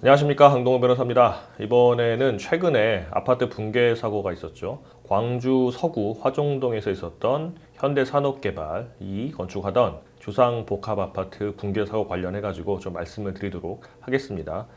안녕하십니까, 강동호 변호사입니다. 이번에는 최근에 아파트 붕괴 사고가 있었죠. 광주 서구 화종동에서 있었던 현대산업개발이 건축하던 주상복합아파트 붕괴 사고 관련해 가지고 좀 말씀을 드리도록 하겠습니다.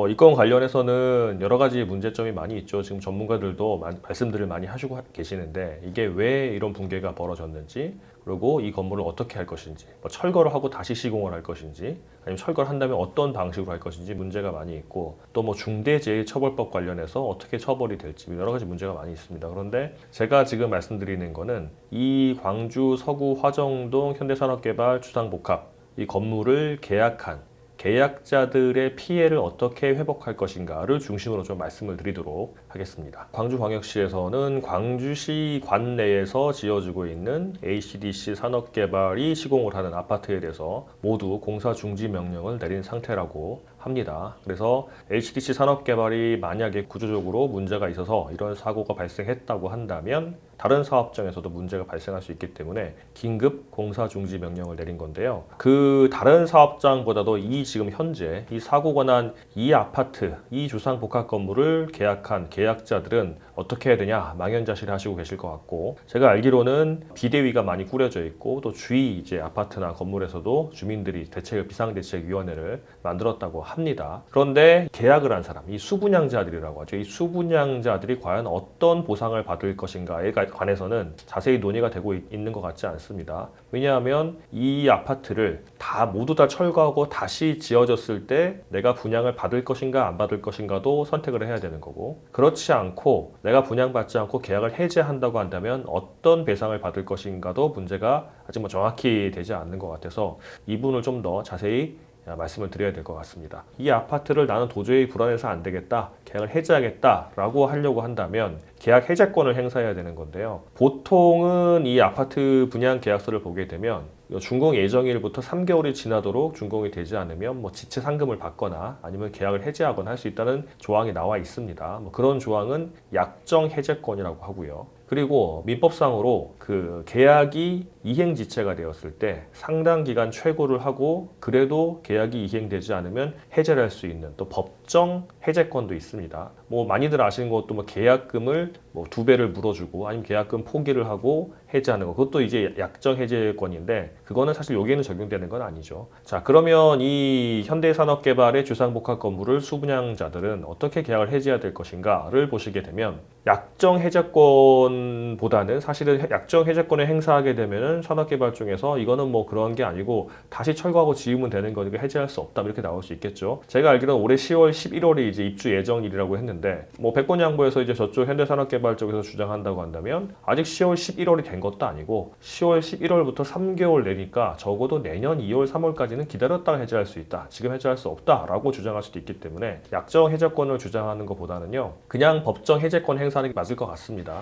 이 건 관련해서는 여러 가지 문제점이 많이 있죠. 지금 전문가들도 말씀들을 많이 하시고 계시는데, 이게 왜 이런 붕괴가 벌어졌는지, 그리고 이 건물을 어떻게 할 것인지, 철거를 하고 다시 시공을 할 것인지, 아니면 철거를 한다면 어떤 방식으로 할 것인지 문제가 많이 있고, 또 중대재해처벌법 관련해서 어떻게 처벌이 될지 여러 가지 문제가 많이 있습니다. 그런데 제가 지금 말씀드리는 거는 이 광주 서구 화정동 현대산업개발 주상복합 이 건물을 계약한 계약자들의 피해를 어떻게 회복할 것인가를 중심으로 좀 말씀을 드리도록 하겠습니다. 광주광역시에서는 광주시 관내에서 지어지고 있는 HDC 산업개발이 시공을 하는 아파트에 대해서 모두 공사 중지 명령을 내린 상태라고 합니다. 그래서 HDC 산업개발이 만약에 구조적으로 문제가 있어서 이런 사고가 발생했다고 한다면 다른 사업장에서도 문제가 발생할 수 있기 때문에 긴급 공사 중지 명령을 내린 건데요. 그 다른 사업장보다도 지금 현재 이 사고가 난 이 아파트, 이 주상복합 건물을 계약한 계약자들은 어떻게 해야 되냐 망연자실해 하시고 계실 것 같고, 제가 알기로는 비대위가 많이 꾸려져 있고, 또 주위 아파트나 건물에서도 주민들이 비상대책위원회를 만들었다고 합니다. 그런데 계약을 한 사람, 이 수분양자들이라고 하죠. 이 수분양자들이 과연 어떤 보상을 받을 것인가에 관해서는 자세히 논의가 되고 있는 것 같지 않습니다. 왜냐하면 이 아파트를 모두 다 철거하고 다시 지어졌을 때 내가 분양을 받을 것인가 안 받을 것인가도 선택을 해야 되는 거고, 그렇지 않고 내가 분양받지 않고 계약을 해지한다고 한다면 어떤 배상을 받을 것인가도 문제가 아직 정확히 되지 않는 것 같아서 이 부분을 좀 더 자세히 말씀을 드려야 될 것 같습니다. 이 아파트를 나는 도저히 불안해서 안 되겠다, 계약을 해지하겠다라고 하려고 한다면 계약 해제권을 행사해야 되는 건데요. 보통은 이 아파트 분양 계약서를 보게 되면 준공 예정일부터 3개월이 지나도록 준공이 되지 않으면 지체 상금을 받거나 아니면 계약을 해지하거나 할 수 있다는 조항이 나와 있습니다. 그런 조항은 약정 해제권이라고 하고요. 그리고 민법상으로 그 계약이 이행지체가 되었을 때 상당 기간 최고를 하고, 그래도 계약이 이행되지 않으면 해제를 할 수 있는 또 법정 해제권도 있습니다. 많이들 아시는 것도 계약금을 2배를 물어주고, 아니면 계약금 포기를 하고 해제하는 거, 그것도 약정 해제권인데, 그거는 사실 여기에는 적용되는 건 아니죠. 자, 그러면 이 현대산업개발의 주상복합 건물을 수분양자들은 어떻게 계약을 해지해야 될 것인가를 보시게 되면, 약정 해제권보다는 사실은 약정 해제권을 행사하게 되면은 산업개발 중에서 이거는 그런 게 아니고 다시 철거하고 지으면 되는 거니까 해제할 수 없다, 이렇게 나올 수 있겠죠. 제가 알기로는 올해 10월 11월이 입주 예정일이라고 했는데, 백본양보에서 저쪽 현대산업개발 쪽에서 주장한다고 한다면 아직 10월 11월이 된 것도 아니고 10월 11월부터 3개월 내니까 적어도 내년 2월 3월까지는 기다렸다가 해제할 수 있다, 지금 해제할 수 없다라고 주장할 수도 있기 때문에 약정 해제권을 주장하는 것보다는요, 그냥 법정 해제권 행사하는 게 맞을 것 같습니다.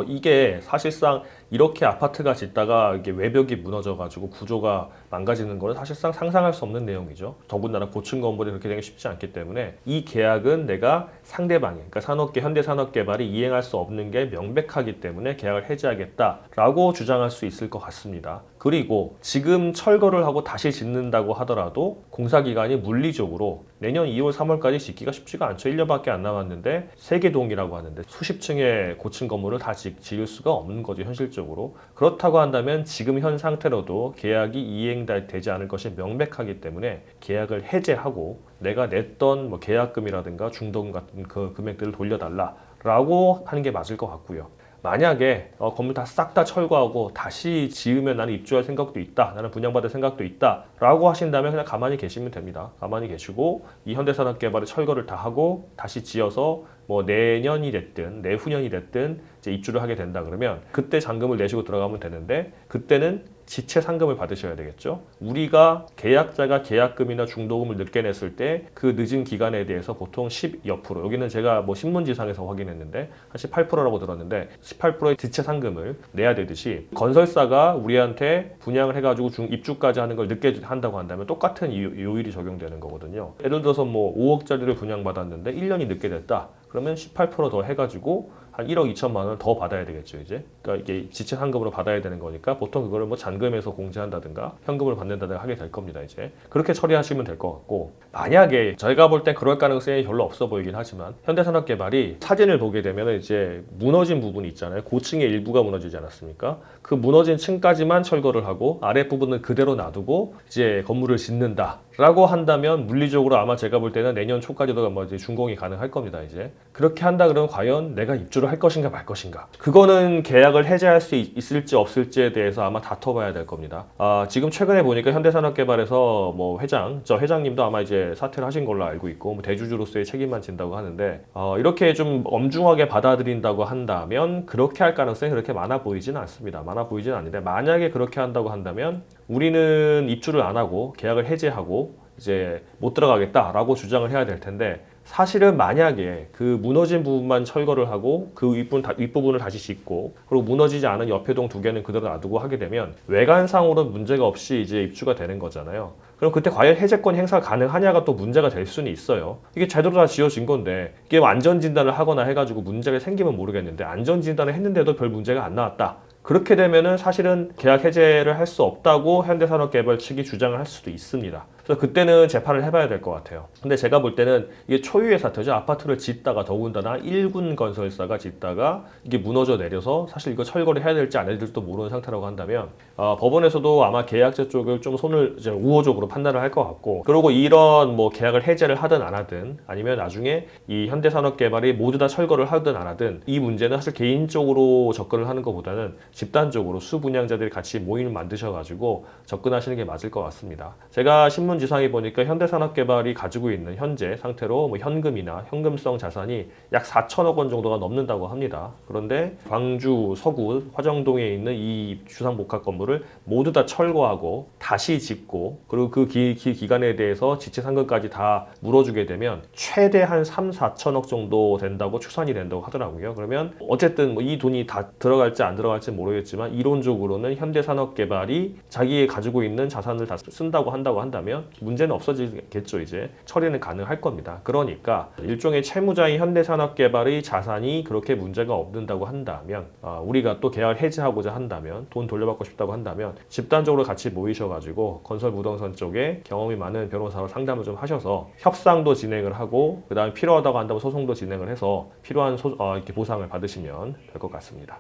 이게 사실상 이렇게 아파트가 짓다가 이게 외벽이 무너져가지고 구조가 망가지는 거는 사실상 상상할 수 없는 내용이죠. 더군다나 고층 건물이 그렇게 되기 쉽지 않기 때문에 이 계약은 내가 상대방이, 그러니까 현대산업개발이 이행할 수 없는 게 명백하기 때문에 계약을 해지하겠다라고 주장할 수 있을 것 같습니다. 그리고 지금 철거를 하고 다시 짓는다고 하더라도 공사기간이 물리적으로 내년 2월 3월까지 짓기가 쉽지가 않죠. 1년밖에 안 남았는데 세개동이라고 하는데 수십 층의 고층 건물을 다 지을 수가 없는 거죠, 현실적으로. 그렇다고 한다면 지금 현 상태로도 계약이 이행되지 않을 것이 명백하기 때문에 계약을 해제하고 내가 냈던 계약금이라든가 중도금 같은 그 금액들을 돌려달라라고 하는 게 맞을 것 같고요. 만약에 건물 싹 다 철거하고 다시 지으면 나는 입주할 생각도 있다, 나는 분양받을 생각도 있다 라고 하신다면 그냥 가만히 계시면 됩니다. 가만히 계시고 이 현대산업개발의 철거를 다 하고 다시 지어서 내년이 됐든 내후년이 됐든 입주를 하게 된다 그러면 그때 잔금을 내시고 들어가면 되는데, 그때는 지체 상금을 받으셔야 되겠죠. 우리가 계약자가 계약금이나 중도금을 늦게 냈을 때 그 늦은 기간에 대해서 보통 10여 프로, 여기는 제가 신문지상에서 확인했는데 한 18%라고 들었는데 18%의 지체 상금을 내야 되듯이, 건설사가 우리한테 분양을 해가지고 입주까지 하는 걸 늦게 한다고 한다면 똑같은 요율이 적용되는 거거든요. 예를 들어서 5억짜리를 분양받았는데 1년이 늦게 됐다, 그러면 18%더 해가지고 한 1억 2천만 원을 더 받아야 되겠죠, 이제. 그러니까 이게 지체 상금으로 받아야 되는 거니까 보통 그거를 뭐 잔금에서 공제한다든가 현금으로 받는다든가 하게 될 겁니다, 이제. 그렇게 처리하시면 될 것 같고, 만약에 저희가 볼 땐 그럴 가능성이 별로 없어 보이긴 하지만 현대산업개발이 사진을 보게 되면 이제 무너진 부분이 있잖아요. 고층의 일부가 무너지지 않았습니까? 그 무너진 층까지만 철거를 하고 아랫부분은 그대로 놔두고 이제 건물을 짓는다 라고 한다면 물리적으로 아마 제가 볼 때는 내년 초까지도 뭐 이제 준공이 가능할 겁니다, 이제. 그렇게 한다 그러면 과연 내가 입주를 할 것인가 말 것인가, 그거는 계약을 해제할 수 있을지 없을지에 대해서 아마 다퉈봐야 될 겁니다. 지금 최근에 보니까 현대산업개발에서 뭐 저 회장님도 아마 이제 사퇴를 하신 걸로 알고 있고, 뭐 대주주로서의 책임만 진다고 하는데, 이렇게 좀 엄중하게 받아들인다고 한다면 그렇게 할 가능성이 그렇게 많아 보이지는 않습니다. 많아 보이지는 않는데, 만약에 그렇게 한다고 한다면 우리는 입주를 안 하고 계약을 해제하고 이제 못 들어가겠다라고 주장을 해야 될 텐데, 사실은 만약에 그 무너진 부분만 철거를 하고 그 윗부분을 다시 짓고 그리고 무너지지 않은 옆에 동 2개는 그대로 놔두고 하게 되면 외관상으로는 문제가 없이 이제 입주가 되는 거잖아요. 그럼 그때 과연 해제권 행사가 가능하냐가 또 문제가 될 수는 있어요. 이게 제대로 다 지어진 건데 이게 안전진단을 하거나 해가지고 문제가 생기면 모르겠는데 안전진단을 했는데도 별 문제가 안 나왔다. 그렇게 되면은 사실은 계약 해제를 할 수 없다고 현대산업개발 측이 주장을 할 수도 있습니다. 그래서 그때는 재판을 해봐야 될 것 같아요. 근데 제가 볼 때는 이게 초유의 사태죠. 아파트를 짓다가, 더군다나 1군 건설사가 짓다가 이게 무너져 내려서 사실 이거 철거를 해야 될지 안 해야 될지도 모르는 상태라고 한다면 법원에서도 아마 계약자 쪽을 좀 손을 이제 우호적으로 판단을 할 것 같고, 그리고 이런 뭐 계약을 해제를 하든 안 하든 아니면 나중에 이 현대산업개발이 모두 다 철거를 하든 안 하든 이 문제는 사실 개인적으로 접근을 하는 것보다는 집단적으로 수분양자들이 같이 모임을 만드셔가지고 접근하시는 게 맞을 것 같습니다. 제가 신문지상에 보니까 현대산업개발이 가지고 있는 현재 상태로 뭐 현금이나 현금성 자산이 약 4천억 원 정도가 넘는다고 합니다. 그런데 광주 서구 화정동에 있는 이 주상복합 건물을 모두 다 철거하고 다시 짓고 그리고 그 기간에 대해서 지체 상금까지 다 물어주게 되면 최대 한 3, 4천억 정도 된다고 추산이 된다고 하더라고요. 그러면 어쨌든 뭐 이 돈이 다 들어갈지 안 들어갈지 모르겠지만 이론적으로는 현대산업개발이 자기의 가지고 있는 자산을 다 쓴다고 한다면 문제는 없어지겠죠. 이제 처리는 가능할 겁니다. 그러니까 일종의 채무자인 현대산업개발의 자산이 그렇게 문제가 없는다고 한다면, 우리가 또 계약을 해지하고자 한다면, 돈 돌려받고 싶다고 한다면 집단적으로 같이 모이셔가지고 건설부동산 쪽에 경험이 많은 변호사와 상담을 좀 하셔서 협상도 진행을 하고 그 다음에 필요하다고 한다면 소송도 진행을 해서 필요한 이렇게 보상을 받으시면 될 것 같습니다.